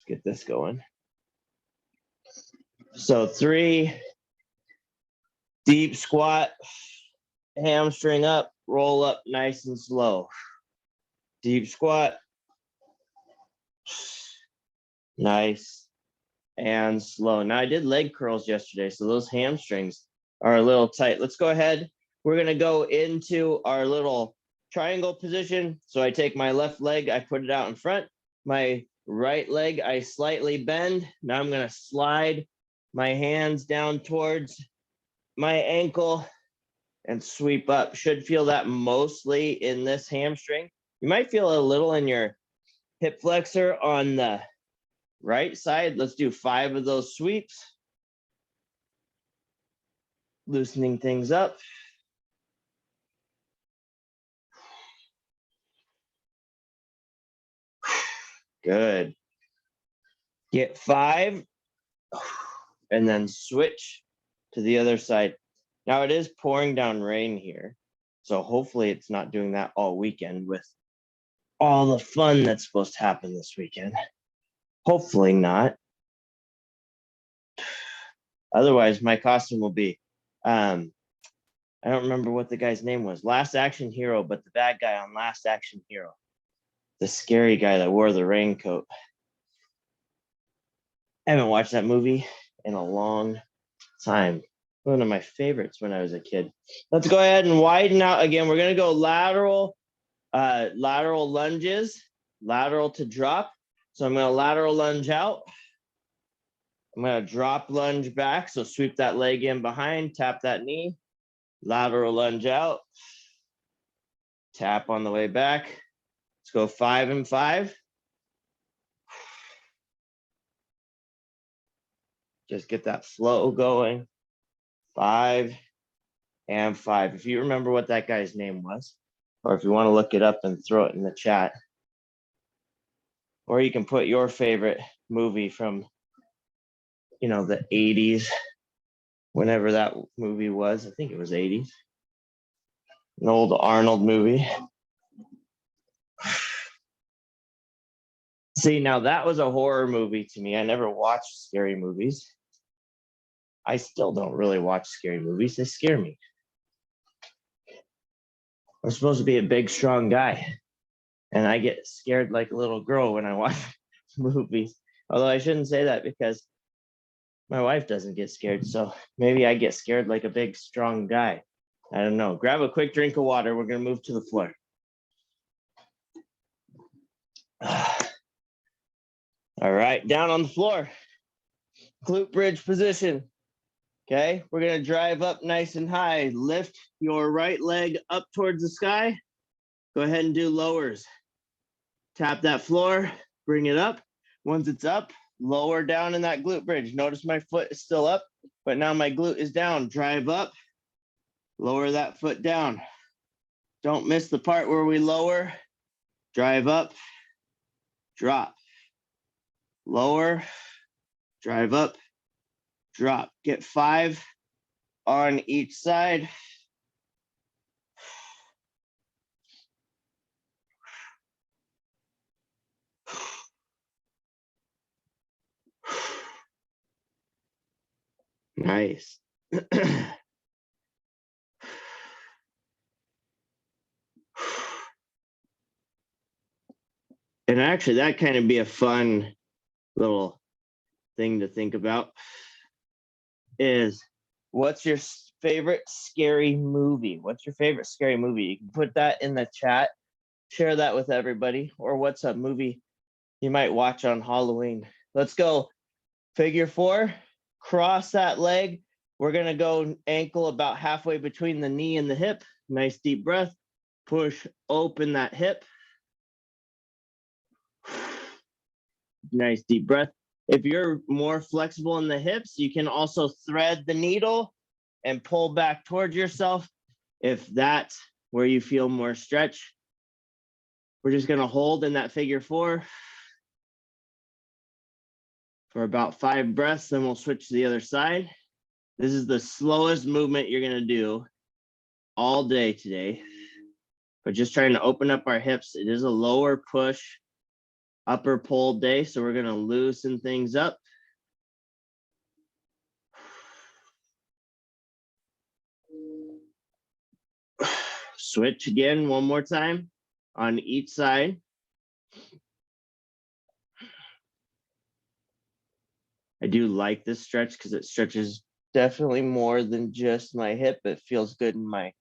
get this going. So 3, deep squat, hamstring up, roll up nice and slow. Deep squat, nice and slow. Now I did leg curls yesterday, so those hamstrings are a little tight. Let's go ahead. We're gonna go into our little triangle position. So I take my left leg, I put it out in front. My right leg, I slightly bend. Now I'm gonna slide my hands down towards my ankle and sweep up. Should feel that mostly in this hamstring. You might feel a little in your hip flexor on the right side. Let's do 5 of those sweeps. Loosening things up. Good. Get 5 and then switch to the other side. Now it is pouring down rain here, so hopefully it's not doing that all weekend with all the fun that's supposed to happen this weekend. Hopefully not. Otherwise, my costume will be, I don't remember what the guy's name was. Last Action Hero, but the bad guy on Last Action Hero. The scary guy that wore the raincoat. I haven't watched that movie in a long time. One of my favorites when I was a kid. Let's go ahead and widen out again. We're gonna go lateral lunges, lateral to drop. So I'm gonna lateral lunge out. I'm gonna drop lunge back. So sweep that leg in behind, tap that knee, lateral lunge out, tap on the way back. Let's go 5 and 5. Just get that flow going. 5 and 5. If you remember what that guy's name was, or if you want to look it up and throw it in the chat, or you can put your favorite movie from, you know, the 80s, whenever that movie was. I think it was 80s. An old Arnold movie. See, now that was a horror movie to me. I never watched scary movies. I still don't really watch scary movies. They scare me. I'm supposed to be a big, strong guy, and I get scared like a little girl when I watch movies. Although I shouldn't say that because my wife doesn't get scared, so maybe I get scared like a big, strong guy. I don't know. Grab a quick drink of water. We're going to move to the floor. All right, down on the floor. Glute bridge position. Okay, we're gonna drive up nice and high. Lift your right leg up towards the sky. Go ahead and do lowers. Tap that floor, bring it up. Once it's up, lower down in that glute bridge. Notice my foot is still up, but now my glute is down. Drive up, lower that foot down. Don't miss the part where we lower. Drive up, drop. Lower, drive up, drop. Get 5 on each side. Nice. And actually, that kind of be a fun little thing to think about is, what's your favorite scary movie? What's your favorite scary movie? You can put that in the chat, share that with everybody, or what's a movie you might watch on Halloween. Let's go figure 4, cross that leg. We're gonna go ankle about halfway between the knee and the hip. Nice deep breath. Push open that hip. Nice deep breath. If you're more flexible in the hips, you can also thread the needle and pull back towards yourself if that's where you feel more stretch. We're just gonna hold in that figure 4 for about 5 breaths, then we'll switch to the other side. This is the slowest movement you're gonna do all day today, but just trying to open up our hips. It is a lower push upper pull day, so we're going to loosen things up. Switch again one more time on each side. I do like this stretch because it stretches definitely more than just my hip. It feels good in my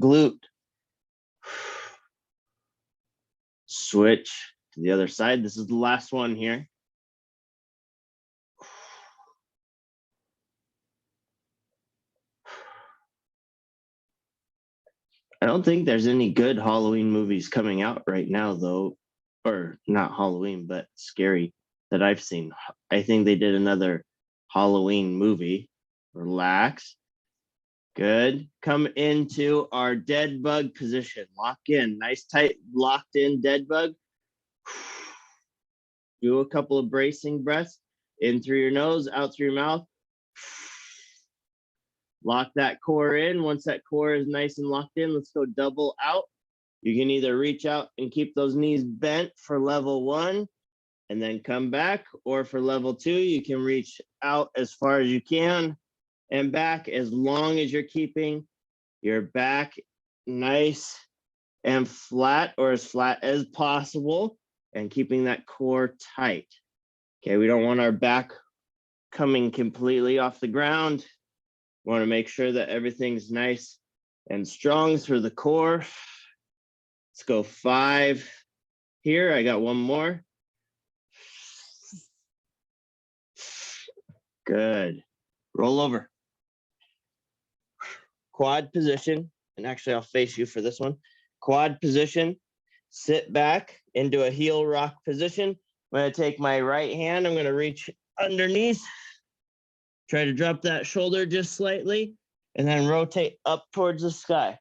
glute. Switch to the other side. This is the last one here. I don't think there's any good Halloween movies coming out right now, though, or not Halloween, but scary that I've seen. I think they did another Halloween movie. Relax. Good. Come into our dead bug position. Lock in. Nice, tight, locked in dead bug. Do a couple of bracing breaths. In through your nose, out through your mouth. Lock that core in. Once that core is nice and locked in, let's go double out. You can either reach out and keep those knees bent for level 1 and then come back, or for level 2, you can reach out as far as you can and back, as long as you're keeping your back nice and flat, or as flat as possible, and keeping that core tight. Okay, we don't want our back coming completely off the ground. We want to make sure that everything's nice and strong through the core. Let's go 5 here. I got one more. Good. Roll over. Quad position. And actually, I'll face you for this one. Quad position. Sit back into a heel rock position. I'm going to take my right hand. I'm going to reach underneath. Try to drop that shoulder just slightly, and then rotate up towards the sky.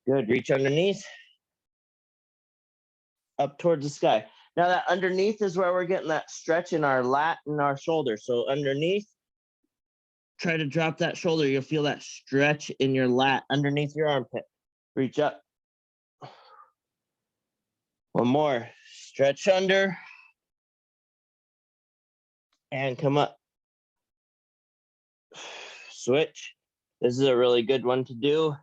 Good. Reach underneath. Up towards the sky. Now that underneath is where we're getting that stretch in our lat and our shoulder. So underneath, try to drop that shoulder. You'll feel that stretch in your lat underneath your armpit. Reach up. One more. Stretch under. And come up. Switch. This is a really good one to do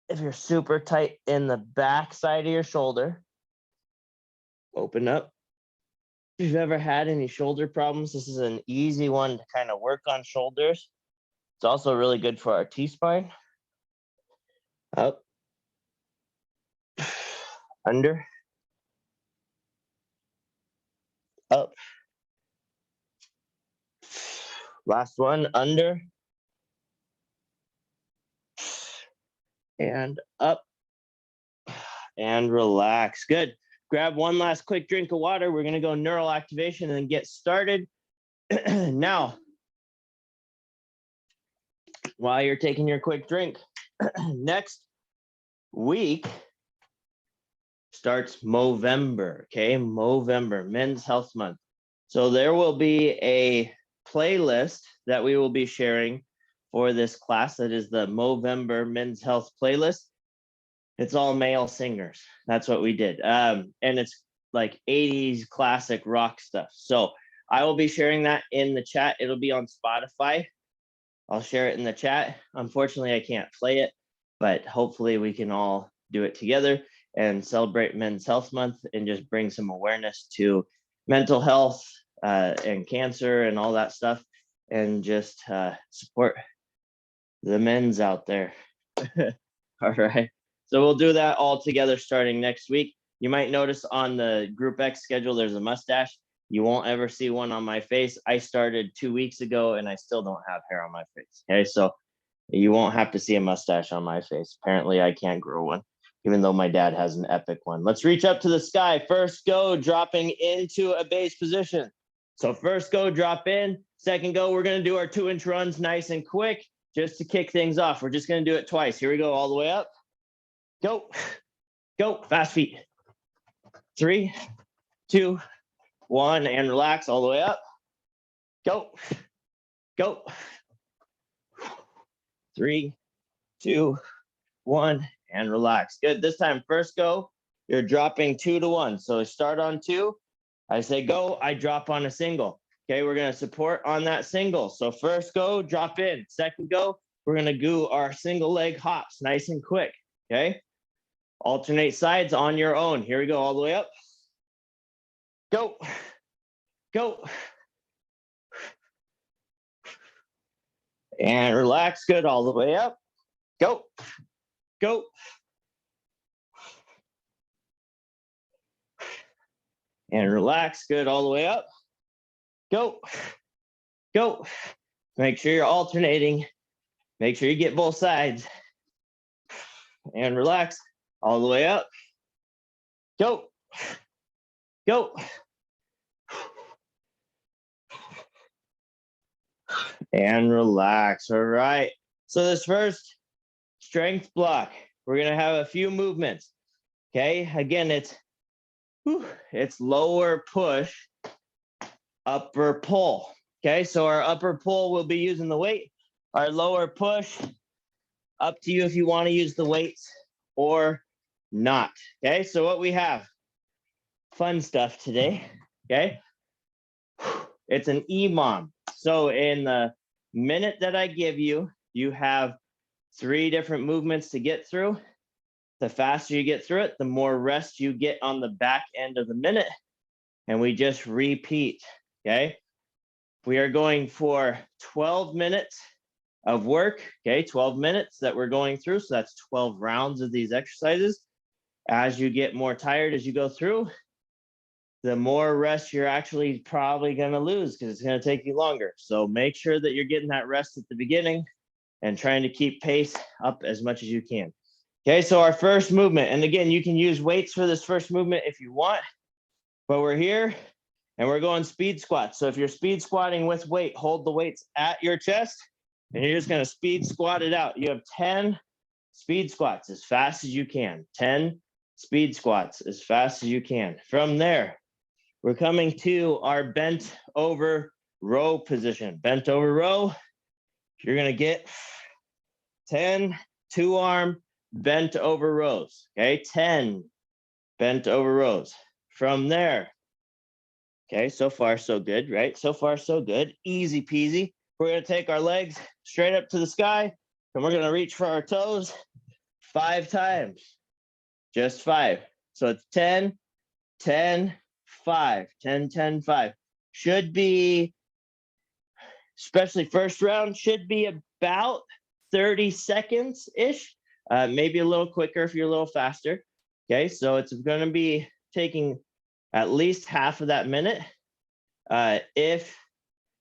if you're super tight in the back side of your shoulder. Open up. If you've ever had any shoulder problems, this is an easy one to kind of work on shoulders. It's also really good for our T-spine. Up. Under. Up. Last one, under. And up. And relax. Good. Grab one last quick drink of water. We're going to go neural activation and get started. Now, while you're taking your quick drink, next week starts Movember, okay? Movember, Men's Health Month. So there will be a playlist that we will be sharing for this class. That is the Movember Men's Health playlist. It's all male singers. That's what we did. And it's like 80s classic rock stuff. So I will be sharing that in the chat. It'll be on Spotify. I'll share it in the chat. Unfortunately, I can't play it, but hopefully we can all do it together and celebrate Men's Health Month and just bring some awareness to mental health and cancer and all that stuff, and just support the men's out there. All right. So we'll do that all together starting next week. You might notice on the Group X schedule, there's a mustache. You won't ever see one on my face. I started 2 weeks ago and I still don't have hair on my face. Okay, so you won't have to see a mustache on my face. Apparently I can't grow one, even though my dad has an epic one. Let's reach up to the sky. First go, dropping into a base position. So first go, drop in. Second go, we're going to do our 2-inch runs nice and quick just to kick things off. We're just going to do it twice. Here we go, all the way up. Go, go, fast feet. 3, 2, 1, and relax all the way up. Go, go. 3, 2, 1, and relax. Good. This time, first go, you're dropping 2 to 1. So start on 2. I say go, I drop on a single. Okay, we're going to support on that single. So first go, drop in. Second go, we're going to do our single leg hops nice and quick. Okay, alternate sides on your own. Here we go, all the way up. Go, go. And relax, good, all the way up. Go, go. And relax, good, all the way up. Go, go. Make sure you're alternating. Make sure you get both sides. And relax, all the way up. Go, go. And relax, all right. So this first strength block, we're gonna have a few movements, okay? Again, it's lower push, upper pull, okay? So our upper pull, we'll be using the weight. Our lower push, up to you if you wanna use the weights or not, okay? So what we have, fun stuff today, okay? It's an EMOM. So in the minute that I give you, you have 3 different movements to get through. The faster you get through it, the more rest you get on the back end of the minute. And we just repeat, okay? We are going for 12 minutes of work, okay? 12 minutes that we're going through. So that's 12 rounds of these exercises. As you get more tired as you go through, the more rest you're actually probably going to lose because it's going to take you longer. So make sure that you're getting that rest at the beginning and trying to keep pace up as much as you can. Okay, so our first movement, and again, you can use weights for this first movement if you want, but we're here and we're going speed squats. So if you're speed squatting with weight, hold the weights at your chest and you're just going to speed squat it out. You have 10 speed squats as fast as you can. 10 speed squats as fast as you can. From there, we're coming to our bent over row position. Bent over row, you're gonna get 10 2-arm bent over rows, okay? 10 bent over rows. From there, okay, so far so good, right? So far so good, easy peasy. We're gonna take our legs straight up to the sky and we're gonna reach for our toes 5 times, just 5. So it's 10, 10, 5, 10, 10, 5. Should be, especially first round, should be about 30 seconds-ish, maybe a little quicker if you're a little faster. Okay, so it's going to be taking at least half of that minute. If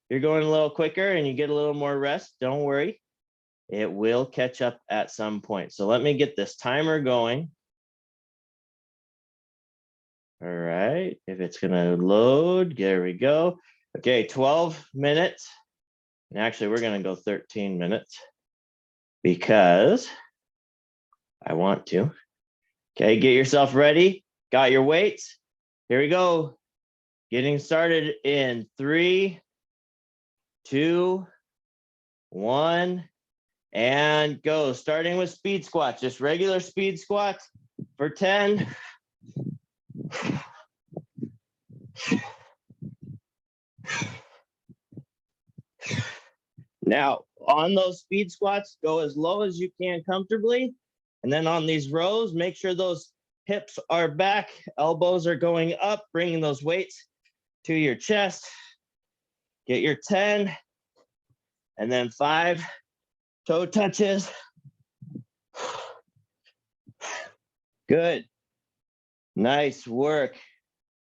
you're going a little quicker and you get a little more rest, don't worry. It will catch up at some point. So let me get this timer going. All right, if it's gonna load, there we go. Okay, 12 minutes. And actually, we're gonna go 13 minutes because I want to. Okay, get yourself ready. Got your weights. Here we go. Getting started in 3, 2, 1, and go. Starting with speed squats, just regular speed squats for 10. Now, on those speed squats, go as low as you can comfortably. And then on these rows, make sure those hips are back, elbows are going up, bringing those weights to your chest. Get your 10, and then 5 toe touches. Good. Nice work.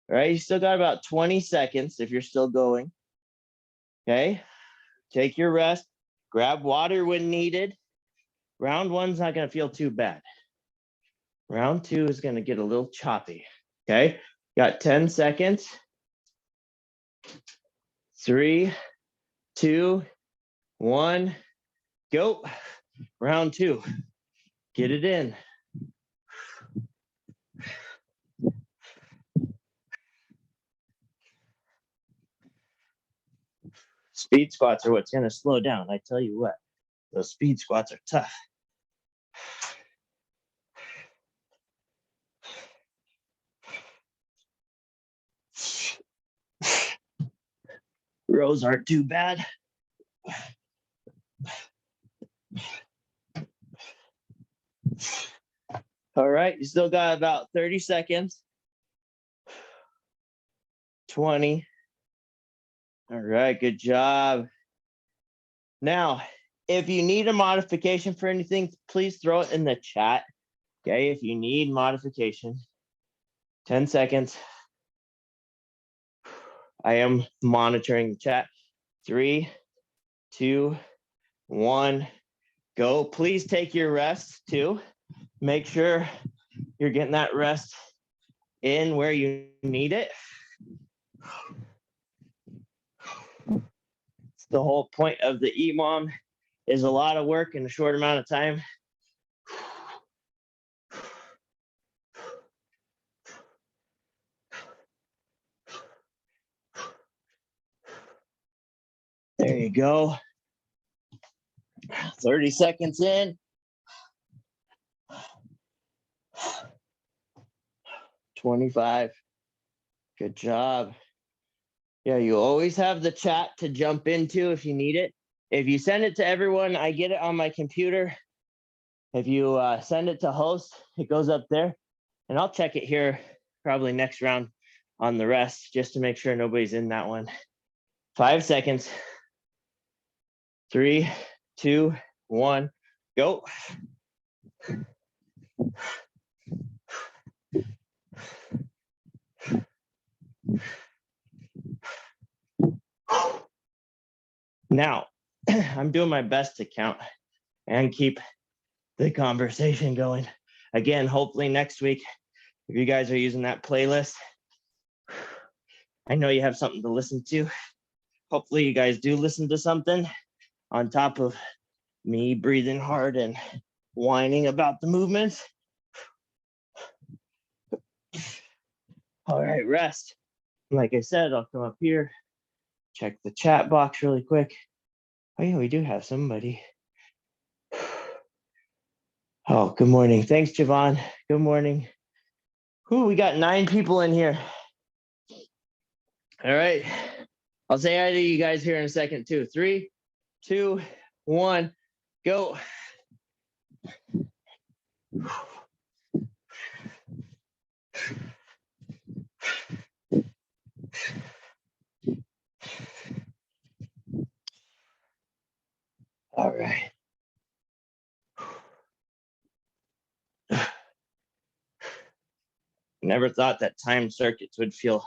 All right, you still got about 20 seconds if you're still going. Okay, take your rest, grab water when needed. Round 1's not going to feel too bad. Round 2 is going to get a little choppy. Okay, got 10 seconds. 3, 2, 1, go. Round 2, get it in. Speed squats are what's going to slow down. I tell you what, those speed squats are tough. Rows aren't too bad. All right, you still got about 30 seconds. 20. All right, good job. Now, if you need a modification for anything, please throw it in the chat. Okay, if you need modification, 10 seconds. I am monitoring the chat. 3, 2, 1, go. Please take your rest too. Make sure you're getting that rest in where you need it. It's the whole point of the EMOM is a lot of work in a short amount of time. There you go. 30 seconds in. 25. Good job. Yeah, you always have the chat to jump into if you need it. If you send it to everyone, I get it on my computer. If you send it to host, it goes up there. And I'll check it here probably next round on the rest just to make sure nobody's in that one. 5 seconds. 3, 2, 1, go. Now, I'm doing my best to count and keep the conversation going. Again, hopefully next week, if you guys are using that playlist, I know you have something to listen to. Hopefully you guys do listen to something on top of me breathing hard and whining about the movements. All right, rest. Like I said, I'll come up here, check the chat box really quick. Oh yeah, we do have somebody. Oh, good morning. Thanks, Javon. Good morning. Ooh, we got 9 people in here. All right. I'll say hi to you guys here in a second too. 3, 2, 1, go. All right. Never thought that timed circuits would feel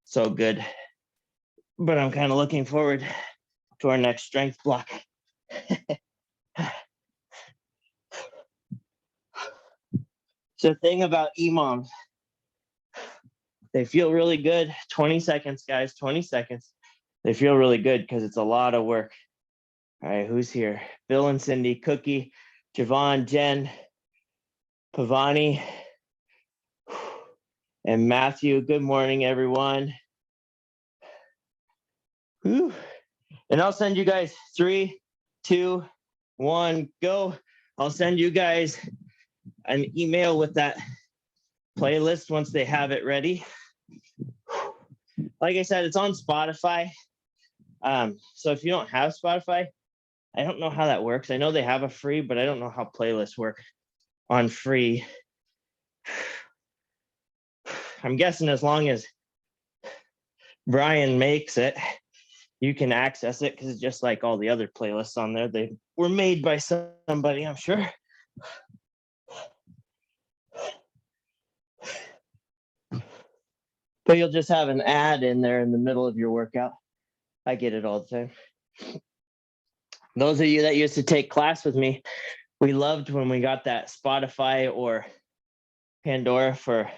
so good, but I'm kind of looking forward to our next strength block. So the thing about EMOMs, they feel really good. 20 seconds, guys, 20 seconds. They feel really good because it's a lot of work. All right, who's here? Bill and Cindy, Cookie, Javon, Jen, Pavani, and Matthew. Good morning, everyone. Whew. And I'll send you guys 3, 2, 1, go. I'll send you guys an email with that playlist once they have it ready. Like I said, it's on Spotify. So if you don't have Spotify, I don't know how that works. I know they have a free, but I don't know how playlists work on free. I'm guessing as long as Brian makes it, you can access it because it's just like all the other playlists on there. They were made by somebody, I'm sure. But you'll just have an ad in there in the middle of your workout. I get it all the time. Those of you that used to take class with me, we loved when we got that Spotify or Pandora for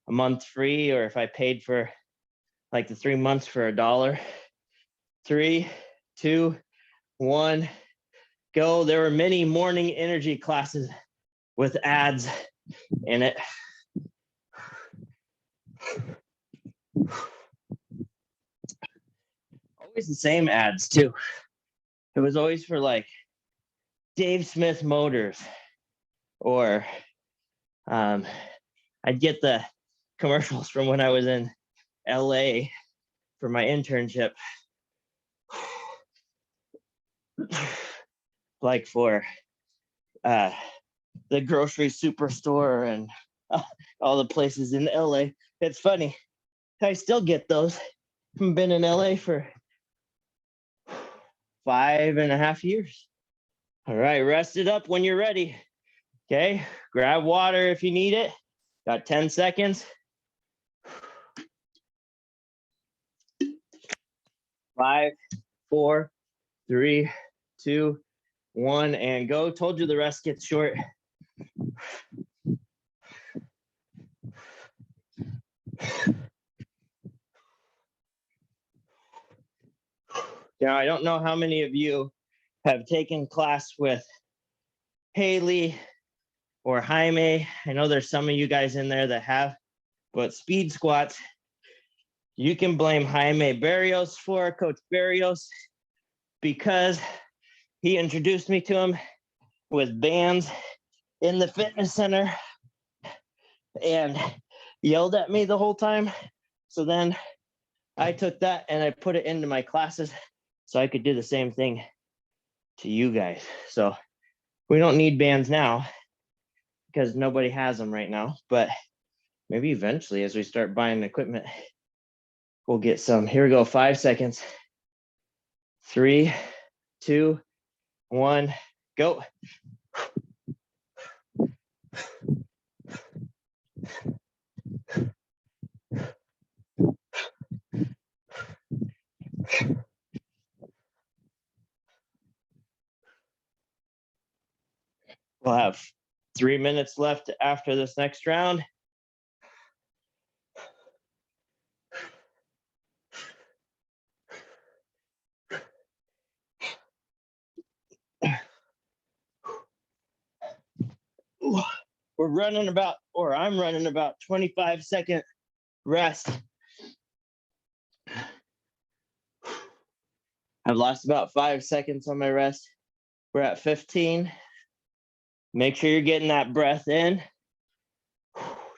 a month free, or if I paid for like the 3 months for $1. 3, 2, 1, go. There were many morning energy classes with ads in it. Always the same ads too. It was always for like Dave Smith Motors, or I'd get the commercials from when I was in LA for my internship. like for the grocery superstore and all the places in LA. It's funny, I still get those. I've been in LA for 5.5 years. All right, rest it up when you're ready. Okay, grab water if you need it. Got 10 seconds. 5, 4, 3, 2, 1, and go. Told you the rest gets short. Now, I don't know how many of you have taken class with Haley or Jaime. I know there's some of you guys in there that have, but speed squats, you can blame Jaime Barrios for, Coach Barrios, because he introduced me to him with bands in the fitness center and yelled at me the whole time. So then I took that and I put it into my classes so I could do the same thing to you guys. So we don't need bands now because nobody has them right now, but maybe eventually as we start buying equipment, we'll get some. Here we go, 5 seconds. 3, 2, 1, go. We'll have 3 minutes left after this next round. We're running about, or I'm running about 25-second rest. I've lost about 5 seconds on my rest. We're at 15. Make sure you're getting that breath in.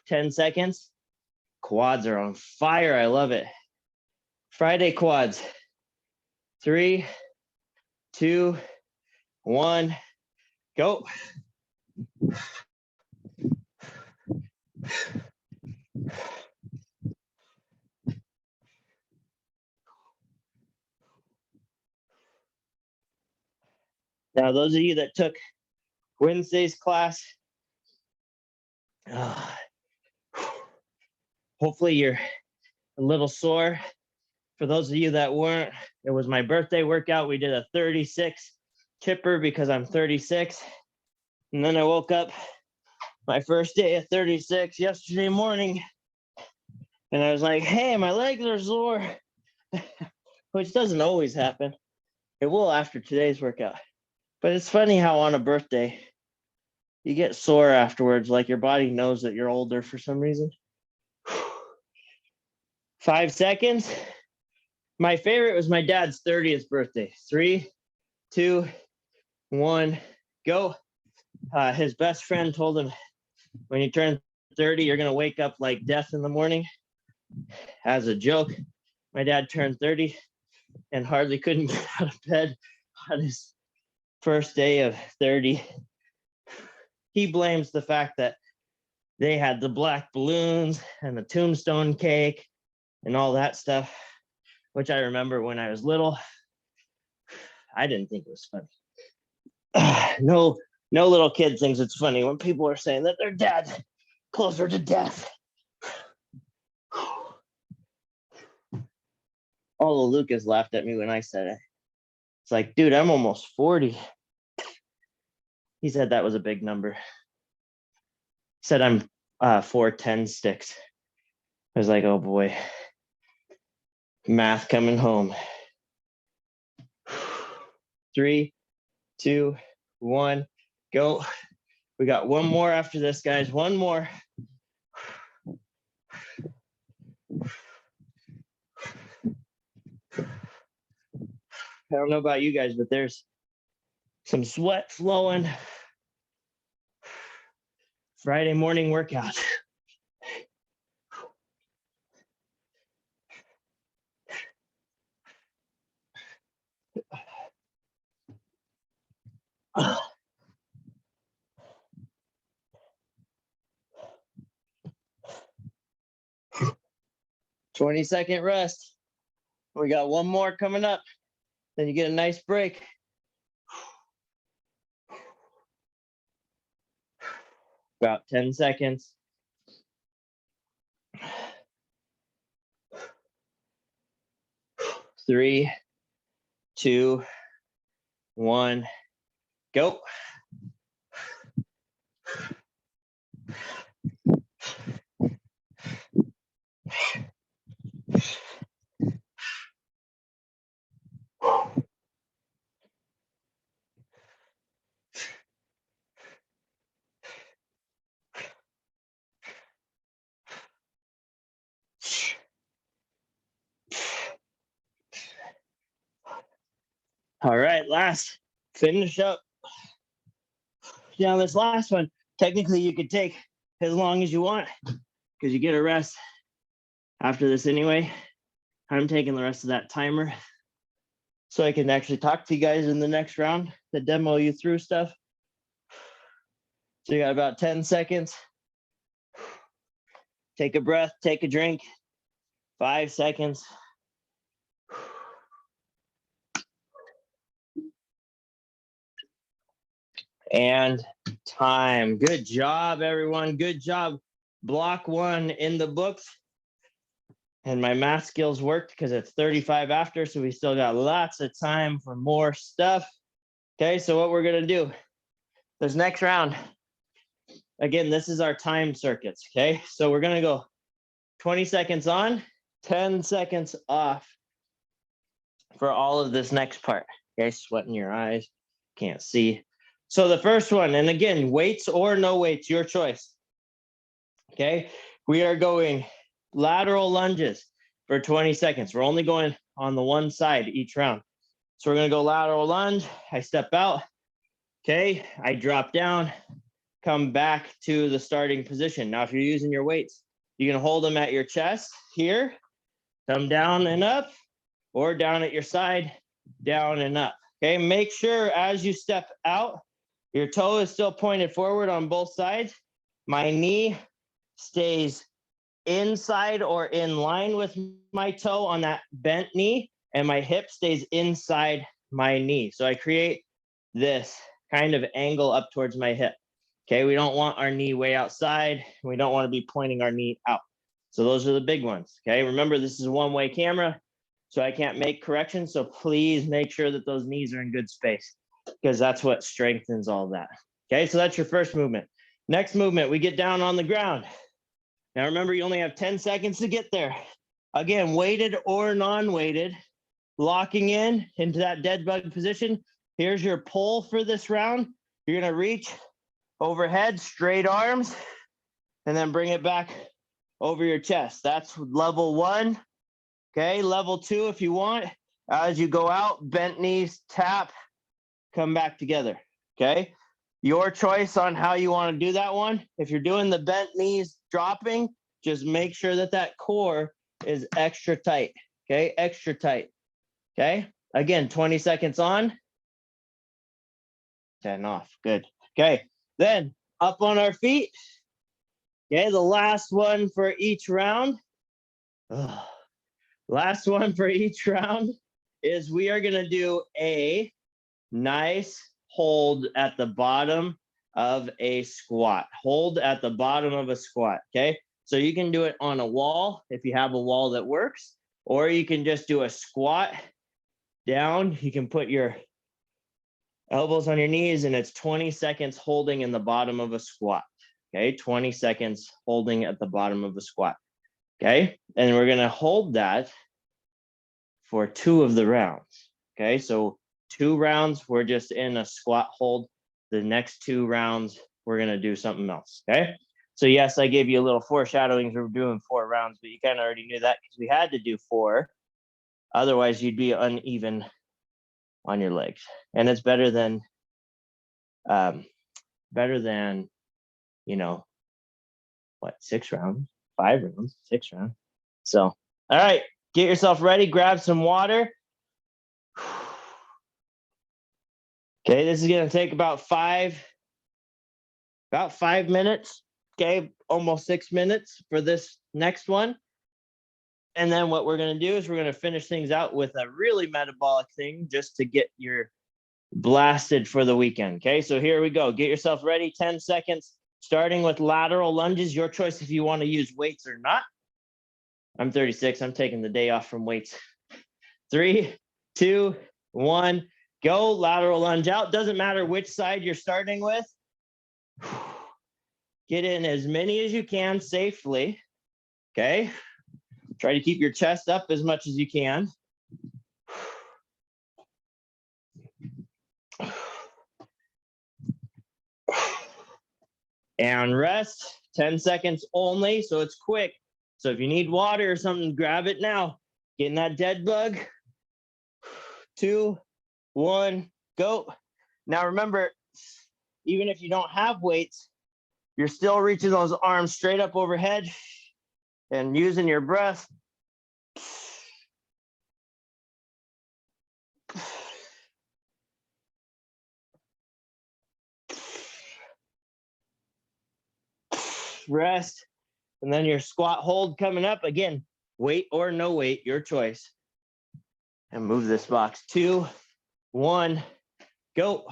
10 seconds. Quads are on fire. I love it. Friday quads. 3, 2, 1, go. Now, those of you that took Wednesday's class, hopefully you're a little sore. For those of you that weren't, it was my birthday workout. We did a 36 chipper because I'm 36. And then I woke up my first day at 36 yesterday morning. And I was like, hey, my legs are sore, which doesn't always happen. It will after today's workout. But it's funny how on a birthday, you get sore afterwards, like your body knows that you're older for some reason. 5 seconds. My favorite was my dad's 30th birthday. 3, 2, 1, go. His best friend told him, when you turn 30, you're going to wake up like death in the morning. As a joke, my dad turned 30 and hardly couldn't get out of bed on his first day of 30. He blames the fact that they had the black balloons and the tombstone cake and all that stuff, which I remember when I was little. I didn't think it was funny. No little kid thinks it's funny when people are saying that their dad's closer to death. All of Lucas laughed at me when I said it. It's like, dude, I'm almost 40. He said that was a big number. He said I'm 410 sticks. I was like, oh boy, math coming home. 3, 2, 1, go. We got one more after this, guys. One more. I don't know about you guys, but there's some sweat flowing. Friday morning workout. 20-second rest. We got one more coming up. Then you get a nice break. About 10 seconds. 3, 2, 1, go. All right, last, finish up. Now this last one, technically you could take as long as you want because you get a rest after this anyway. I'm taking the rest of that timer so I can actually talk to you guys in the next round to demo you through stuff. So you got about 10 seconds. Take a breath, take a drink. 5 seconds. And time. Good job, everyone. Good job. Block 1 in the books. And my math skills worked because it's 35 after, so we still got lots of time for more stuff. Okay, so what we're gonna do, this next round, again, this is our time circuits, okay? So we're gonna go 20 seconds on, 10 seconds off for all of this next part. Okay, sweat in your eyes, can't see. So the first one, and again, weights or no weights, your choice. Okay, we are going lateral lunges for 20 seconds. We're only going on the one side each round. So we're gonna go lateral lunge. I step out, okay, I drop down, come back to the starting position. Now, if you're using your weights, you can hold them at your chest here, come down and up, or down at your side, down and up. Okay, make sure as you step out, your toe is still pointed forward on both sides. My knee stays inside or in line with my toe on that bent knee, and my hip stays inside my knee. So I create this kind of angle up towards my hip. Okay, we don't want our knee way outside. We don't want to be pointing our knee out. So those are the big ones. Okay, remember this is a one-way camera, so I can't make corrections. So please make sure that those knees are in good space because that's what strengthens all that. Okay, so that's your first movement. Next movement, we get down on the ground. Now remember, you only have 10 seconds to get there. Again, weighted or non-weighted, locking in into that dead bug position. Here's your pull for this round. You're gonna reach overhead, straight arms, and then bring it back over your chest. That's level 1. Okay, level 2 if you want. As you go out, bent knees, tap, come back together. Okay, your choice on how you want to do that one. If you're doing the bent knees dropping, just make sure that that core is extra tight. Okay, extra tight. Okay, again, 20 seconds on, 10 off. Good. Okay, then up on our feet. Okay, the last one for each round. Ugh. Last one for each round is we are going to do a nice hold at the bottom of a squat. Hold at the bottom of a squat, okay? So you can do it on a wall if you have a wall that works, or you can just do a squat down. You can put your elbows on your knees and it's 20 seconds holding in the bottom of a squat, okay? 20 seconds holding at the bottom of a squat, okay? And we're gonna hold that for 2 of the rounds, okay? So 2 rounds, we're just in a squat hold. The next 2 rounds, we're gonna do something else, okay? So yes, I gave you a little foreshadowing. We're doing 4 rounds, but you kind of already knew that because we had to do 4. Otherwise, you'd be uneven on your legs. And it's better than, you know, what, 6 rounds, 5 rounds, 6 rounds. So, all right, get yourself ready, grab some water. Okay, this is gonna take about 5 minutes. Okay, almost 6 minutes for this next one. And then what we're going to do is we're going to finish things out with a really metabolic thing just to get your blasted for the weekend. Okay, so here we go. Get yourself ready. 10 seconds, starting with lateral lunges. Your choice if you want to use weights or not. I'm 36. I'm taking the day off from weights. 3, 2, 1, go. Lateral lunge out. Doesn't matter which side you're starting with. Get in as many as you can safely. Okay. Try to keep your chest up as much as you can. And rest. 10 seconds only, so it's quick. So if you need water or something, grab it now. Get in that dead bug. 2, 1, go. Now remember, even if you don't have weights, you're still reaching those arms straight up overhead and using your breath. Rest. And then your squat hold coming up. Again, weight or no weight, your choice. And move this box. 2, 1, go.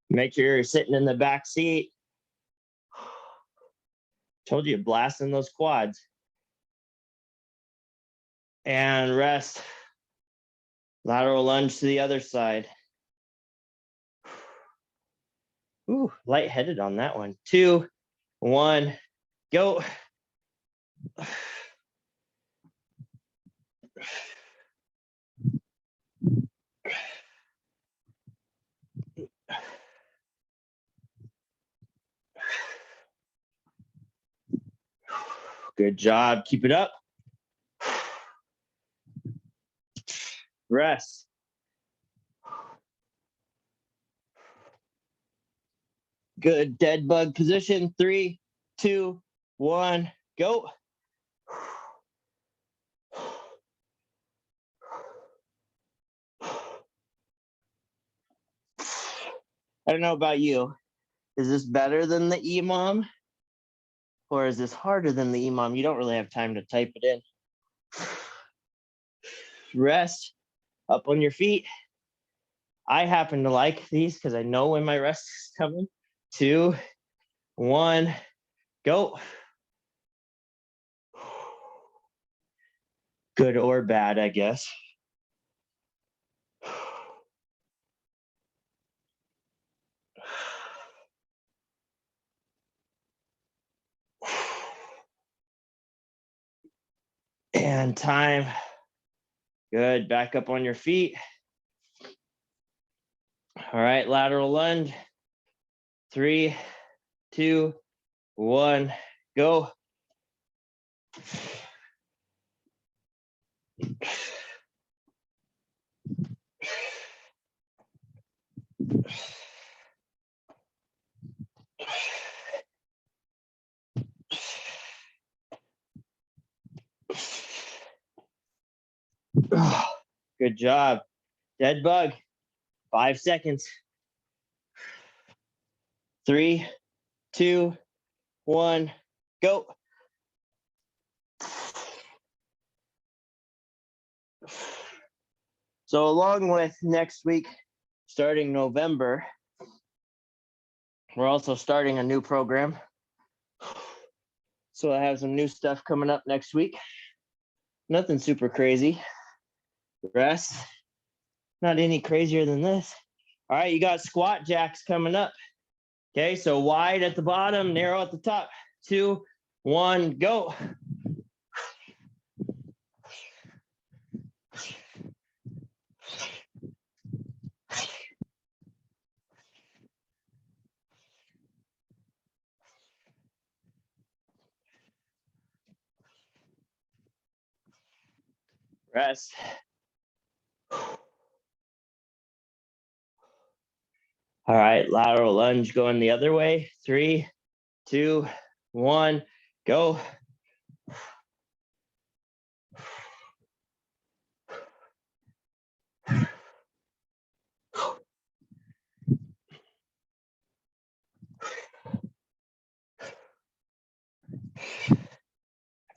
Make sure you're sitting in the back seat. Told you, blasting those quads. And rest. Lateral lunge to the other side. Ooh, lightheaded on that one. 2, 1, go. Good job. Keep it up. Rest. Good. Dead bug position. 3, 2, 1, go. I don't know about you. Is this better than the EMOM? Or is this harder than the EMOM? You don't really have time to type it in. Rest. Up on your feet. I happen to like these because I know when my rest is coming. 2, 1, go. Good or bad, I guess. And time. Good. Back up on your feet. All right, lateral lunge. 3, 2, 1, go. Good job. Dead bug. 5 seconds. 3, 2, 1, go. So along with next week, starting November, we're also starting a new program. So I have some new stuff coming up next week. Nothing super crazy. Rest. Not any crazier than this. All right, you got squat jacks coming up. Okay, so wide at the bottom, narrow at the top. 2, 1, go. Rest. All right, lateral lunge going the other way. 3, 2, 1, go.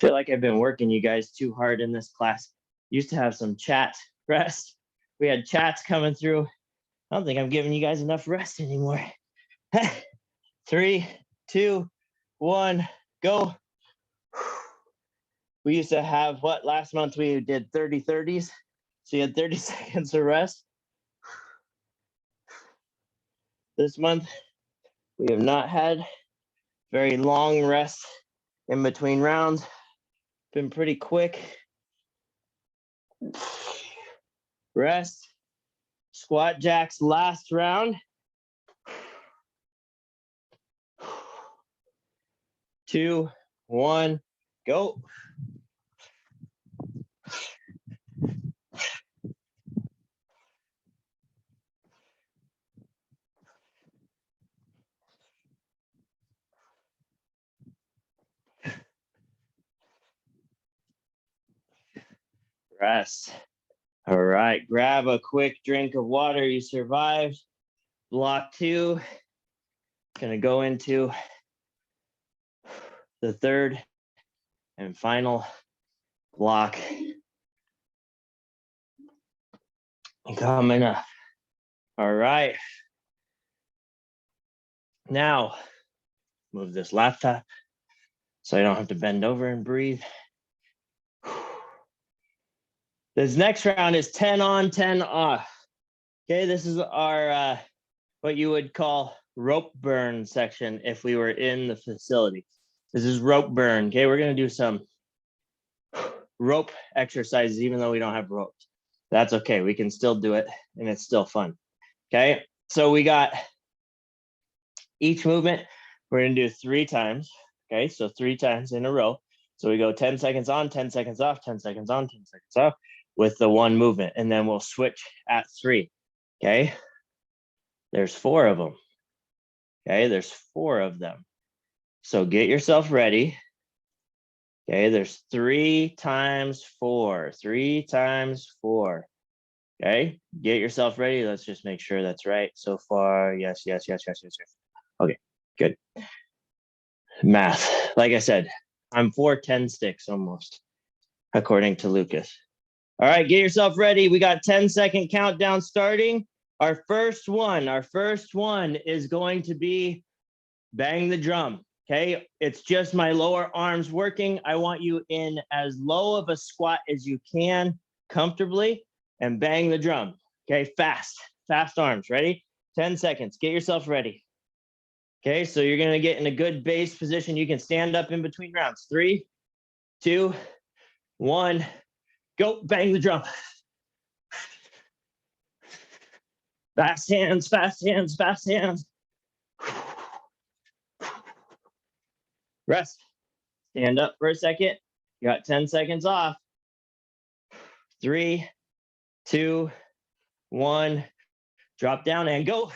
feel like I've been working you guys too hard in this class. Used to have some chat rest. We had chats coming through. I don't think I'm giving you guys enough rest anymore. 3, 2, 1, go. We used to have what? Last month we did 30 30s. So you had 30 seconds of rest. This month, we have not had very long rests in between rounds. Been pretty quick. Rest. Squat jacks last round. 2, 1, go. Rest. All right, grab a quick drink of water. You survived. Block 2. Gonna go into the third and final block. Coming up. All right. Now, move this laptop so I don't have to bend over and breathe. This next round is 10 on, 10 off. Okay, this is our, what you would call rope burn section if we were in the facility. This is rope burn. Okay, we're gonna do some rope exercises even though we don't have ropes. That's okay, we can still do it and it's still fun. Okay, so we got each movement, we're gonna do 3 times. Okay, so 3 times in a row. So we go 10 seconds on, 10 seconds off, 10 seconds on, 10 seconds off with the one movement. And then we'll switch at 3. Okay, there's 4 of them. Okay, there's 4 of them. So get yourself ready. Okay, there's 3 times 4, 3 times 4. Okay, get yourself ready. Let's just make sure that's right so far. Yes, yes, yes, yes, yes, yes. Okay, good. Math, like I said, I'm 4-10 sticks almost, according to Lucas. All right, get yourself ready. We got 10-second countdown starting. Our first one is going to be bang the drum. Okay, it's just my lower arms working. I want you in as low of a squat as you can comfortably and bang the drum. Okay, fast arms. Ready? 10 seconds. Get yourself ready. Okay, so you're gonna get in a good base position. You can stand up in between rounds. 3, 2, 1, go. Bang the drum. Fast hands, fast hands, fast hands. Rest. Stand up for a second. You got 10 seconds off. 3, 2, 1. Drop down and go.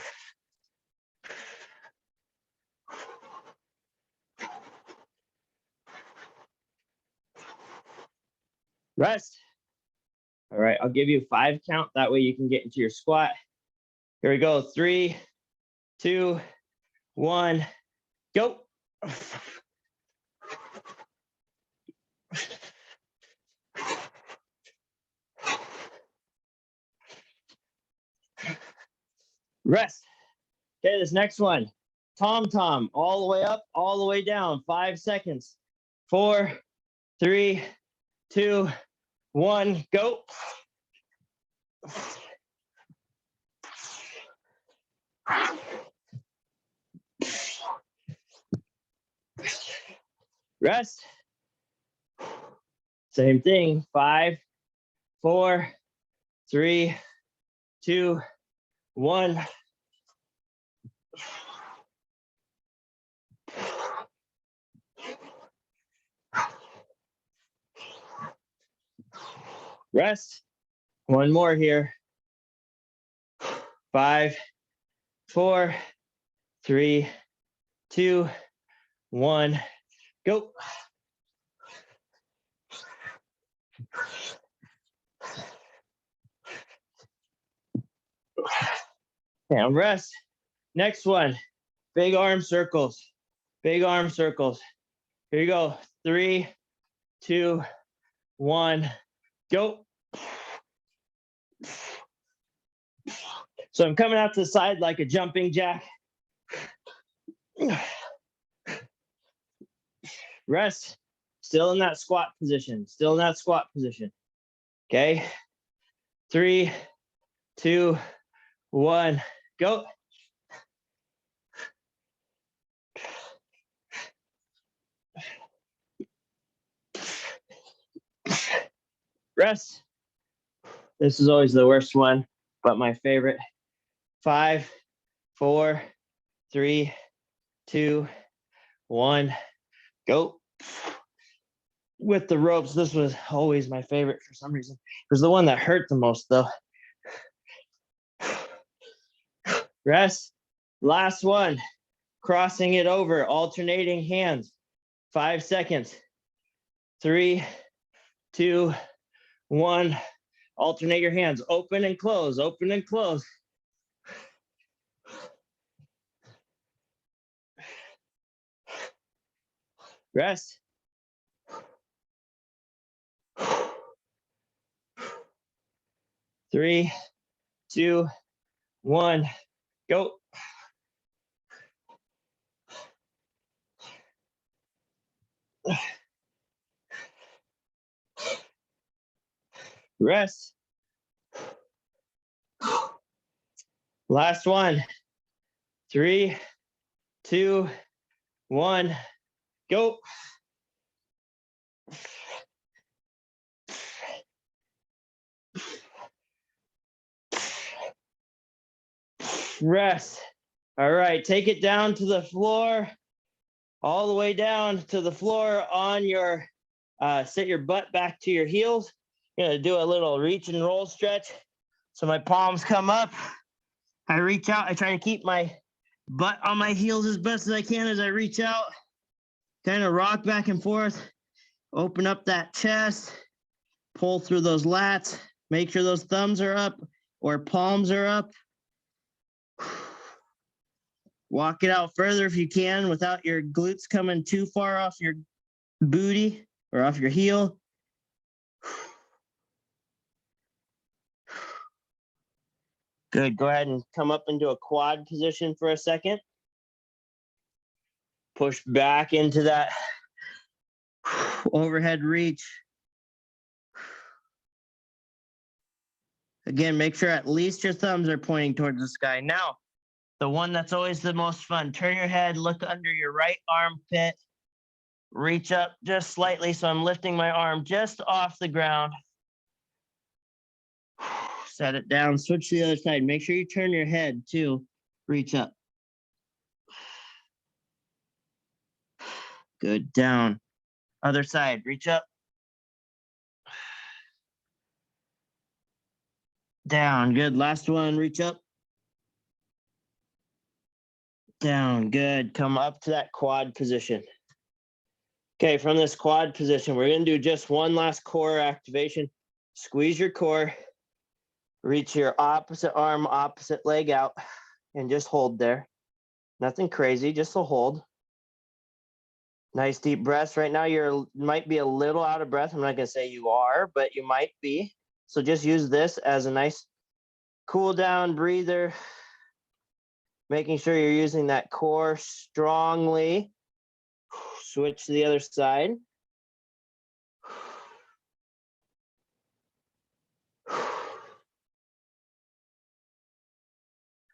Rest. All right, I'll give you 5 count. That way you can get into your squat. Here we go. 3, 2, 1, go. Rest. Okay, this next one. Tom, all the way up, all the way down. 5 seconds. 4, 3, 2, 1, go. Rest. Same thing. 5, 4, 3, 2, 1. Rest. One more here. 5, 4, 3, 2, 1, go. And rest. Next one, big arm circles. Big arm circles. Here you go. 3, 2, 1, go. So I'm coming out to the side like a jumping jack. Rest, still in that squat position, still in that squat position. Okay, 3, 2, 1, go. Rest. This is always the worst one, but my favorite. 5, 4, 3, 2, 1, go. With the ropes, this was always my favorite for some reason. It was the one that hurt the most, though. Rest. Last one. Crossing it over, alternating hands. 5 seconds. 3, 2, 1. Alternate your hands. Open and close, open and close. Rest. 3, 2, 1, go. Rest. Last one. 3, 2, 1, go. Rest. All right, take it down to the floor, all the way down to the floor on your, sit your butt back to your heels. You're gonna do a little reach and roll stretch. So my palms come up, I reach out, I try to keep my butt on my heels as best as I can as I reach out, kind of rock back and forth, open up that chest, pull through those lats, make sure those thumbs are up or palms are up. Walk it out further if you can without your glutes coming too far off your booty or off your heel. Good. Go ahead and come up into a quad position for a second. Push back into that overhead reach. Again, make sure at least your thumbs are pointing towards the sky. Now, the one that's always the most fun, turn your head, look under your right armpit, reach up just slightly. So I'm lifting my arm just off the ground. Set it down, switch to the other side. Make sure you turn your head too. Reach up. Good, down. Other side, reach up. Down, good. Last one, reach up. Down, good. Come up to that quad position. Okay, from this quad position, we're gonna do just one last core activation. Squeeze your core, reach your opposite arm, opposite leg out, and just hold there. Nothing crazy, just a hold. Nice deep breaths. Right now, you might be a little out of breath. I'm not gonna say you are, but you might be. So just use this as a nice cool down breather, making sure you're using that core strongly. Switch to the other side.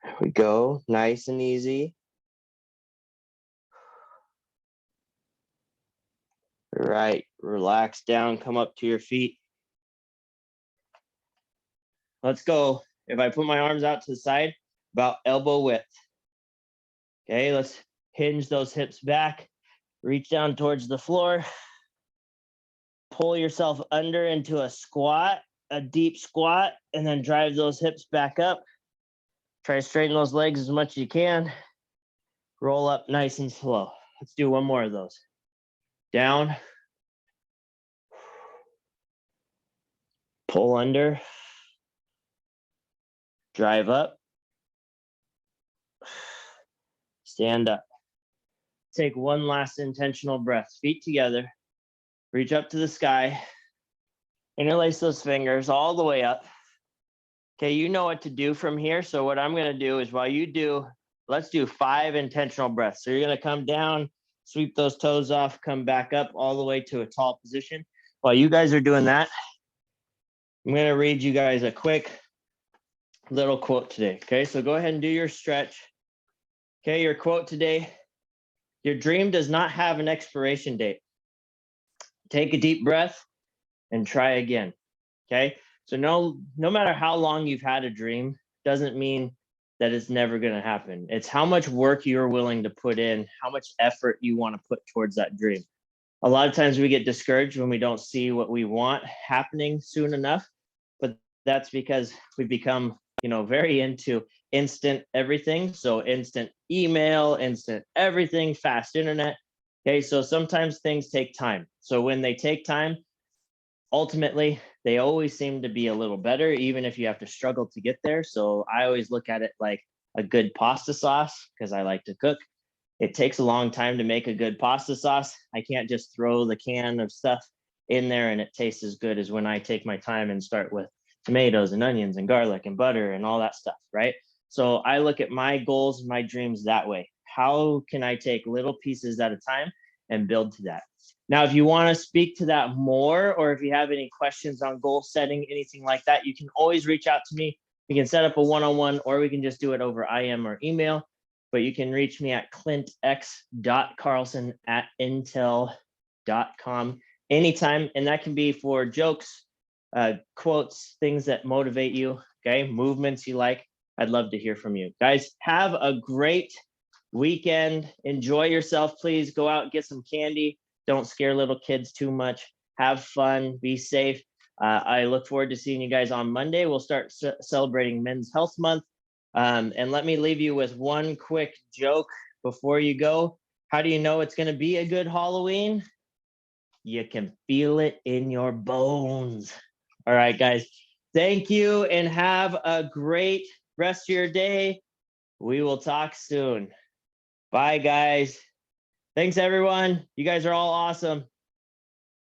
There we go, nice and easy. All right, relax down, come up to your feet. Let's go. If I put my arms out to the side, about elbow width. Okay, let's hinge those hips back, reach down towards the floor, pull yourself under into a squat, a deep squat, and then drive those hips back up. Try to straighten those legs as much as you can. Roll up nice and slow. Let's do one more of those. Down. Pull under. Drive up. Stand up. Take one last intentional breath. Feet together. reach up to the sky, interlace those fingers all the way up. Okay, you know what to do from here. So what I'm gonna do is while you do, let's do 5 intentional breaths. So you're gonna come down, sweep those toes off, come back up all the way to a tall position. While you guys are doing that, I'm gonna read you guys a quick little quote today. Okay, so go ahead and do your stretch. Okay, your quote today: your dream does not have an expiration date. Take a deep breath and try again. Okay, so no matter how long you've had a dream, doesn't mean that it's never going to happen. It's how much work you're willing to put in, how much effort you want to put towards that dream. A lot of times we get discouraged when we don't see what we want happening soon enough, but that's because we've become, very into instant everything. So instant email, instant everything, fast internet. Okay, so sometimes things take time. So when they take time, ultimately, they always seem to be a little better, even if you have to struggle to get there. So I always look at it like a good pasta sauce because I like to cook. It takes a long time to make a good pasta sauce. I can't just throw the can of stuff in there and it tastes as good as when I take my time and start with tomatoes and onions and garlic and butter and all that stuff, right? So I look at my goals, my dreams that way. How can I take little pieces at a time and build to that? Now, if you want to speak to that more, or if you have any questions on goal setting, anything like that, you can always reach out to me. We can set up a one-on-one, or we can just do it over IM or email. But you can reach me at clintx.carlson@intel.com anytime. And that can be for jokes, quotes, things that motivate you, okay, movements you like. I'd love to hear from you. Guys, have a great weekend. Enjoy yourself, please. Go out and get some candy. Don't scare little kids too much. Have fun. Be safe. I look forward to seeing you guys on Monday. We'll start celebrating Men's Health Month. And let me leave you with one quick joke before you go. How do you know it's going to be a good Halloween? You can feel it in your bones. All right, guys. Thank you and have a great rest of your day. We will talk soon. Bye, guys. Thanks, everyone. You guys are all awesome.